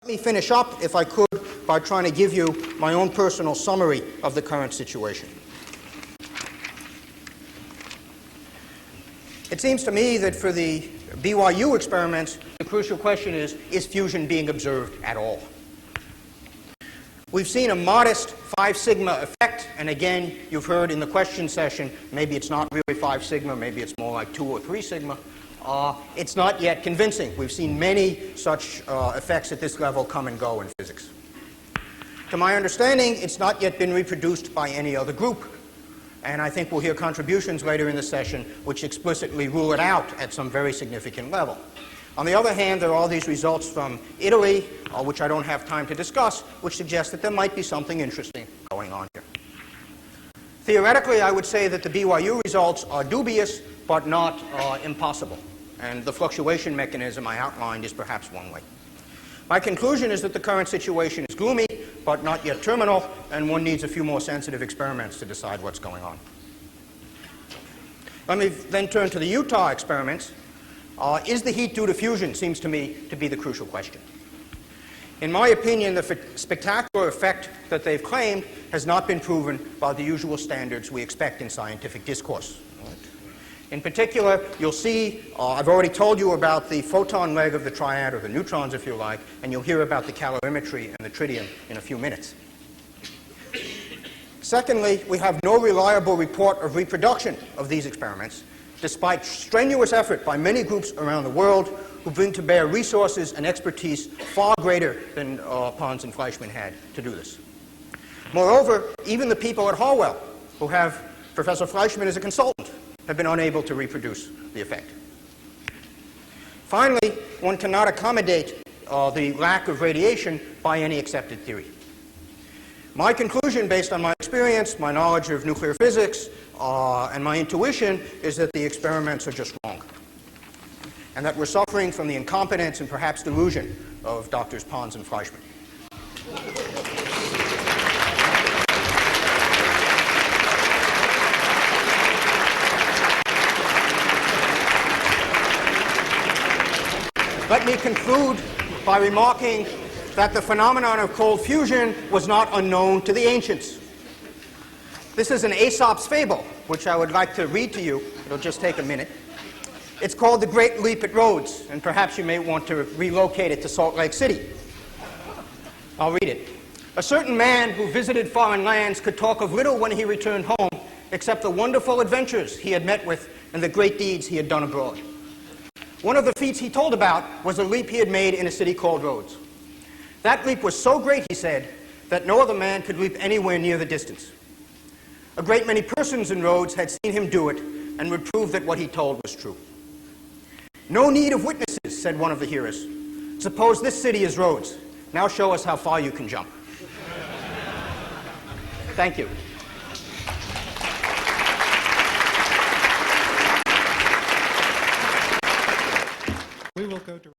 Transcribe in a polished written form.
Let me finish up, if I could, by trying to give you my own personal summary of the current situation. It seems to me that for the BYU experiments, the crucial question is fusion being observed at all? We've seen a modest 5 sigma effect, and again, you've heard in the question session, maybe it's not really 5 sigma, maybe it's more like 2 or 3 sigma. It's not yet convincing. We've seen many such effects at this level come and go in physics. To my understanding, it's not yet been reproduced by any other group. And I think we'll hear contributions later in the session which explicitly rule it out at some very significant level. On the other hand, there are all these results from Italy, which I don't have time to discuss, which suggest that there might be something interesting going on here. Theoretically, I would say that the BYU results are dubious, but not impossible. And the fluctuation mechanism I outlined is perhaps one way. My conclusion is that the current situation is gloomy, but not yet terminal, and one needs a few more sensitive experiments to decide what's going on. Let me then turn to the Utah experiments. Is the heat due to fusion? Seems to me to be the crucial question. In my opinion, the spectacular effect that they've claimed has not been proven by the usual standards we expect in scientific discourse. In particular, you'll see, I've already told you about the photon leg of the triad, or the neutrons if you like, and you'll hear about the calorimetry and the tritium in a few minutes. Secondly, we have no reliable report of reproduction of these experiments, despite strenuous effort by many groups around the world who bring to bear resources and expertise far greater than Pons and Fleischmann had to do this. Moreover, even the people at Harwell, who have Professor Fleischmann as a consultant, have been unable to reproduce the effect. Finally, one cannot accommodate the lack of radiation by any accepted theory. My conclusion, based on my experience, my knowledge of nuclear physics, and my intuition, is that the experiments are just wrong, and that we're suffering from the incompetence and perhaps delusion of Drs. Pons and Fleischmann. Let me conclude by remarking that the phenomenon of cold fusion was not unknown to the ancients. This is an Aesop's fable, which I would like to read to you. It'll just take a minute. It's called The Great Leap at Rhodes, and perhaps you may want to relocate it to Salt Lake City. I'll read it. A certain man who visited foreign lands could talk of little when he returned home, except the wonderful adventures he had met with and the great deeds he had done abroad. One of the feats he told about was a leap he had made in a city called Rhodes. That leap was so great, he said, that no other man could leap anywhere near the distance. A great many persons in Rhodes had seen him do it and would prove that what he told was true. No need of witnesses, said one of the hearers. Suppose this city is Rhodes. Now show us how far you can jump. Thank you.